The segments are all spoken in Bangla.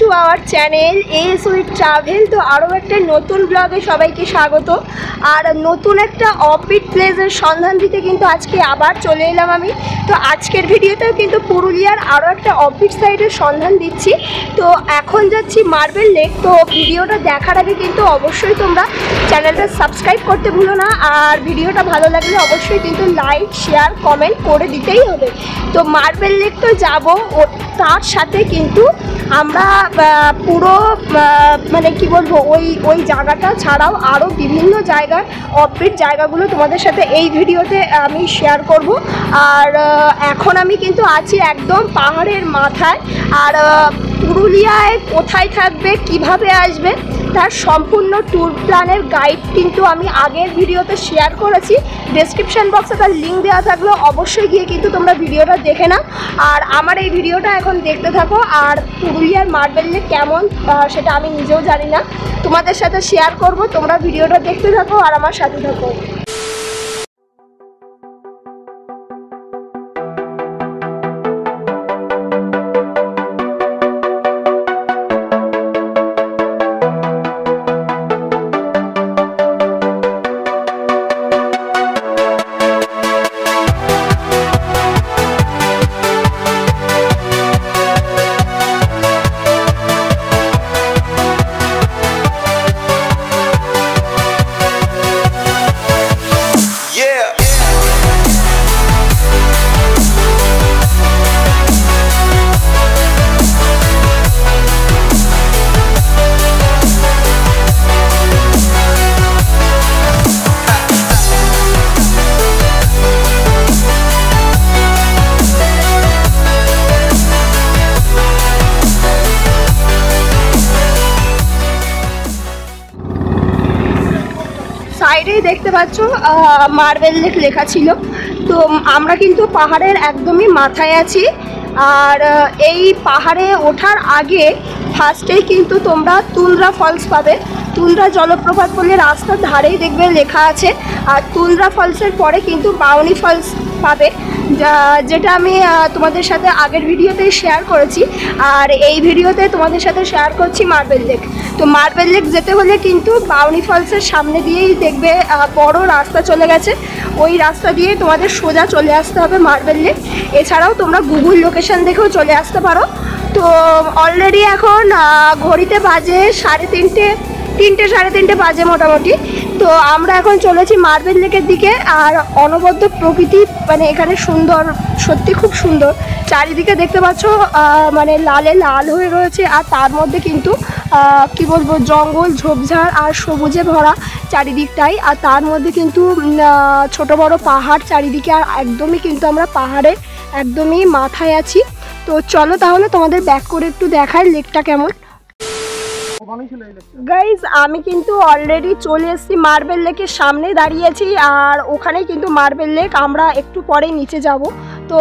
To our channel a sweet travel. তো আরও একটা নতুন ব্লগে সবাইকে স্বাগত। আর নতুন একটা অফবিট প্লেসের সন্ধান দিতে কিন্তু আজকে আবার চলে এলাম আমি। তো আজকের ভিডিওতেও কিন্তু পুরুলিয়ার আরও একটা অফবিট সাইডের সন্ধান দিচ্ছি। তো এখন যাচ্ছি মার্বেল লেক। তো ভিডিওটা দেখার আগে কিন্তু অবশ্যই তোমরা চ্যানেলটা সাবস্ক্রাইব করতে ভুলো না। আর ভিডিওটা ভালো লাগলে অবশ্যই কিন্তু লাইক শেয়ার কমেন্ট করে দিতেই হবে। তো মার্বেল লেক তো যাবো, তার সাথে কিন্তু আমরা পুরো মানে কি বলবো ওই জায়গাটা ছাড়াও আরও বিভিন্ন জায়গার অফবিট জায়গাগুলো তোমাদের সাথে এই ভিডিওতে আমি শেয়ার করব। আর এখন আমি কিন্তু আছি একদম পাহাড়ের মাথায়। আর পুরুলিয়ায় কোথায় থাকবে, কিভাবে আসবে, তার সম্পূর্ণ ট্যুর প্ল্যানের গাইড কিন্তু আমি আগের ভিডিওতে শেয়ার করেছি। ডেসক্রিপশান বক্সে তার লিঙ্ক দেওয়া থাকলো, অবশ্যই গিয়ে কিন্তু তোমরা ভিডিওটা দেখে নাও। আর আমার এই ভিডিওটা এখন দেখতে থাকো। আর পুরুলিয়ার মার্বেল লেক কেমন সেটা আমি নিজেও জানি না, তোমাদের সাথে শেয়ার করব। তোমরা ভিডিওটা দেখতে থাকো আর আমার সাথে থাকো। সাইডেই দেখতে পাচ্ছ মার্বেল লেক লেখা ছিল। তো আমরা কিন্তু পাহাড়ের একদমই মাথায় আছি। আর এই পাহাড়ে ওঠার আগে ফার্স্টেই কিন্তু তোমরা তুন্দ্রা ফলস পাবে। তুন্দ্রা জলপ্রপাত বলে রাস্তার ধারেই দেখবে লেখা আছে। আর তুন্দ্রা ফলসের পরে কিন্তু বামনি ফলস পাবে, যেটা আমি তোমাদের সাথে আগের ভিডিওতেই শেয়ার করেছি। আর এই ভিডিওতে তোমাদের সাথে শেয়ার করছি মার্বেল লেক। তো মার্বেল লেক যেতে হলে কিন্তু বামনি ফলসের সামনে দিয়েই দেখবে বড় রাস্তা চলে গেছে। ওই রাস্তা দিয়ে তোমাদের সোজা চলে আসতে হবে মার্বেল লেক। এছাড়াও তোমরা গুগল লোকেশন দেখেও চলে আসতে পারো। তো অলরেডি এখন ঘড়িতে বাজে তিনটে সাড়ে তিনটে বাজে মোটামুটি। তো আমরা এখন চলেছি মার্বেল লেকের দিকে। আর অনবদ্য প্রকৃতি, মানে এখানে সুন্দর, সত্যি খুব সুন্দর। চারিদিকে দেখতে পাচ্ছ মানে লালে লাল হয়ে রয়েছে। আর তার মধ্যে কিন্তু কি বলবো, জঙ্গল ঝোপঝাড় আর সবুজে ভরা চারিদিকটাই। আর তার মধ্যে কিন্তু ছোট বড় পাহাড় চারিদিকে। আর একদমই কিন্তু আমরা পাহাড়ের একদমই মাথায় আছি। তো চলো তাহলে তোমাদের ব্যাক করে একটু দেখাই লেকটা কেমন। গাইজ আমি কিন্তু অলরেডি চলে এসেছি মার্বেল লেকের সামনে দাঁড়িয়েছি। আর ওখানেই কিন্তু মার্বেল লেক, আমরা একটু পরে নিচে যাব। তো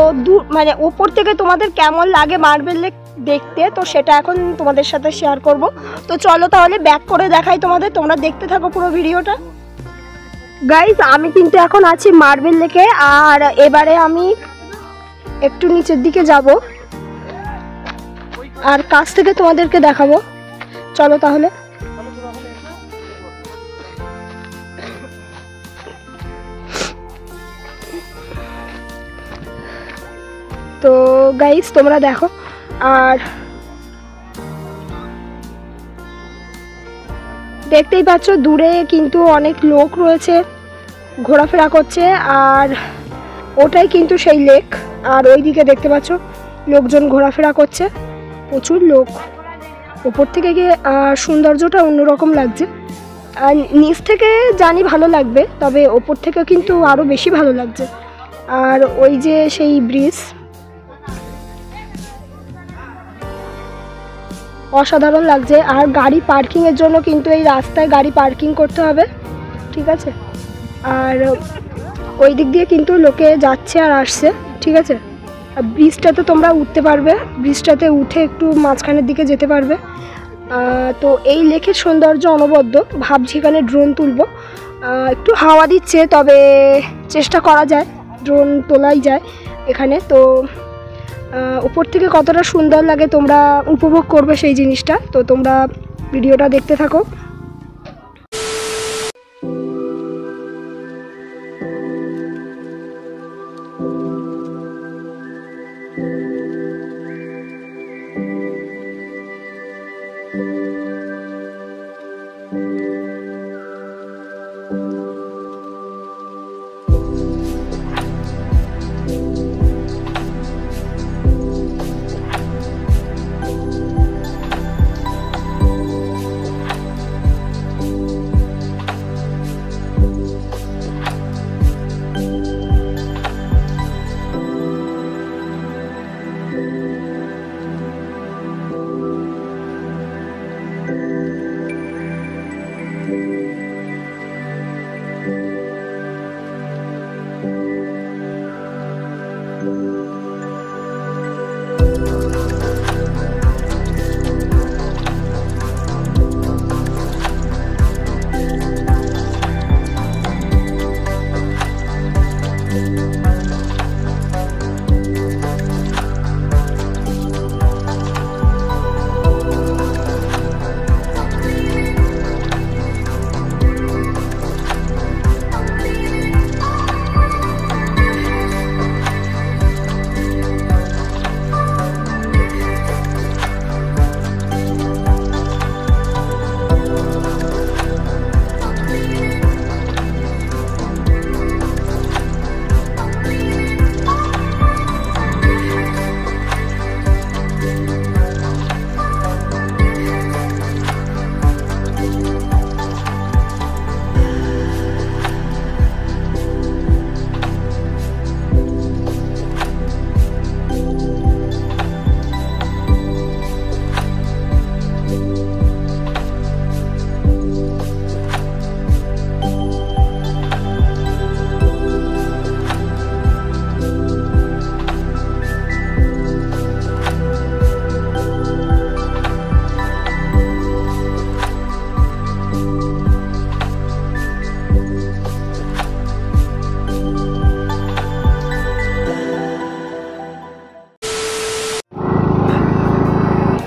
মানে ওপর থেকে তোমাদের কেমন লাগে মার্বেল লেক দেখতে, তো সেটা এখন তোমাদের সাথে শেয়ার করব। তো চলো তাহলে ব্যাক করে দেখাই তোমাদের, তোমরা দেখতে থাকো পুরো ভিডিওটা। গাইজ আমি কিন্তু এখন আছি মার্বেল লেকে। আর এবারে আমি একটু নিচের দিকে যাব আর কাছ থেকে তোমাদেরকে দেখাবো। চলো তাহলে। তো গাইস তোমরা দেখো। আর দেখতেই পাচ্ছ দূরে কিন্তু অনেক লোক রয়েছে, ঘোরাফেরা করছে। আর ওটাই কিন্তু সেই লেক। আর ওইদিকে দেখতে পাচ্ছ লোকজন ঘোরাফেরা করছে, প্রচুর লোক। ওপর থেকে গিয়ে সৌন্দর্যটা অন্যরকম লাগছে। আর নিচ থেকে জানি ভালো লাগবে, তবে ওপর থেকে কিন্তু আরও বেশি ভালো লাগছে। আর ওই যে সেই ব্রিজ, অসাধারণ লাগছে। আর গাড়ি পার্কিংয়ের জন্য কিন্তু এই রাস্তায় গাড়ি পার্কিং করতে হবে, ঠিক আছে। আর ওই দিক দিয়ে কিন্তু লোকে যাচ্ছে আর আসছে, ঠিক আছে। আর ব্রিজটাতে তোমরা উঠতে পারবে, ব্রিজটাতে উঠে একটু মাঝখানের দিকে যেতে পারবে। তো এই লেকের সৌন্দর্য অনবদ্য। ভাবছি এখানে ড্রোন তুলব। একটু হাওয়া দিচ্ছে, তবে চেষ্টা করা যায়, ড্রোন তোলাই যায় এখানে। তো উপর থেকে কতটা সুন্দর লাগে তোমরা উপভোগ করবে সেই জিনিসটা। তো তোমরা ভিডিওটা দেখতে থাকো।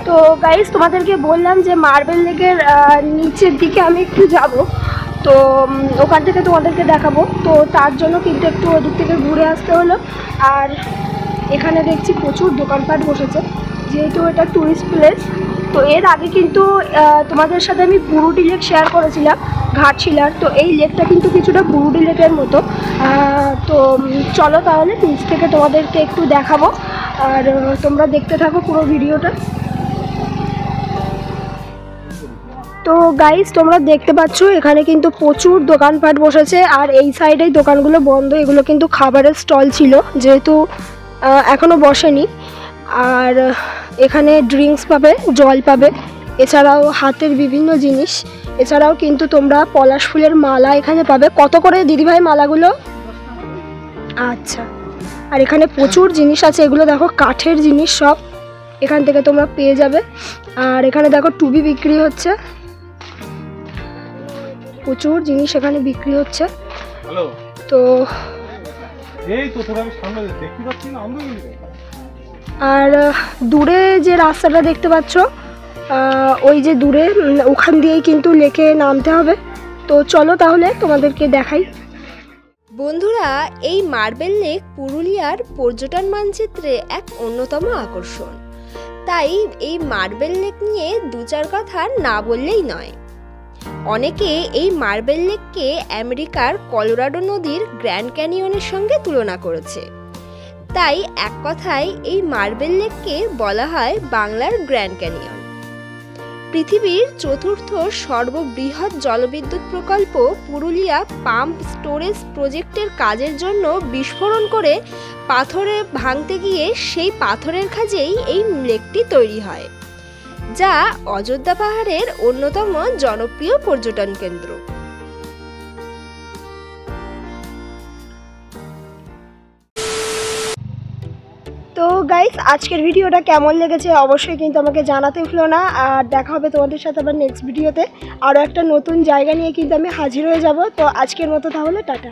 তো গাইস তোমাদেরকে বললাম যে মার্বেল লেকের নিচের দিকে আমি একটু যাব, তো ওখান থেকে তোমাদেরকে দেখাবো। তো তার জন্য কিন্তু একটু ওদিক থেকে ঘুরে আসতে হলো। আর এখানে দেখছি প্রচুর দোকানপাট বসেছে, যেহেতু এটা ট্যুরিস্ট প্লেস। তো এর আগে কিন্তু তোমাদের সাথে আমি পুরুলি লেক শেয়ার করেছিলাম, ঘাটশিলার। তো এই লেকটা কিন্তু কিছুটা পুরুলি লেকের মতো। তো চলো তাহলে নিচ থেকে তোমাদেরকে একটু দেখাবো, আর তোমরা দেখতে থাকো পুরো ভিডিওটা। তো গাইস তোমরা দেখতে পাচ্ছ এখানে কিন্তু প্রচুর দোকানপাট বসেছে, আর এই সাইডেই দোকানগুলো বন্ধ। এগুলো কিন্তু খাবারের স্টল ছিল, যেহেতু এখনও বসেনি। আর এখানে ড্রিঙ্কস পাবে, জল পাবে, এছাড়াও হাতের বিভিন্ন জিনিস। এছাড়াও কিন্তু তোমরা পলাশ ফুলের মালা এখানে পাবে। কত করে দিদিভাই মালাগুলো? আচ্ছা। আর এখানে প্রচুর জিনিস আছে, এগুলো দেখো কাঠের জিনিস সব, এখান থেকে তোমরা পেয়ে যাবে। আর এখানে দেখো টুপি বিক্রি হচ্ছে, প্রচুর জিনিস এখানে বিক্রি হচ্ছে। তো আর দূরে যে রাস্তাটা দেখতে পাচ্ছ, ওই যে দূরে, ওখান দিয়েই কিন্তু লেকে নামতে হবে। তো চলো তাহলে তোমাদেরকে দেখাই। বন্ধুরা, এই মার্বেল লেক পুরুলিয়ার পর্যটন মানচিত্রে এক অন্যতম আকর্ষণ। তাই এই মার্বেল লেক নিয়ে দু চার কথা না বললেই নয়। অনেকে এই মার্বেল লেককে আমেরিকার কলোরাডো নদীর গ্র্যান্ড ক্যানিয়নের সঙ্গে তুলনা করেছে। তাই এক কথায় এই মার্বেল লেককে বলা হয় বাংলার গ্র্যান্ড ক্যানিয়ন। পৃথিবীর চতুর্থ সর্ববৃহৎ জলবিদ্যুৎ প্রকল্প পুরুলিয়া পাম্প স্টোরেজ প্রজেক্টের কাজের জন্য বিস্ফোরণ করে পাথরে ভাঙতে গিয়ে সেই পাথরের খাঁজেই এই লেকটি তৈরি হয়, যা অযোধ্যা পাহাড়ের অন্যতম জনপ্রিয় পর্যটন কেন্দ্র। তো গাইস আজকের ভিডিওটা কেমন লেগেছে অবশ্যই কিন্তু আমাকে জানাতে ভুলো না। আর দেখা হবে তোমাদের সাথে আবার নেক্সট ভিডিওতে, আরও একটা নতুন জায়গা নিয়ে কিন্তু আমি হাজির হয়ে যাব। তো আজকের মতো তাহলে টাটা।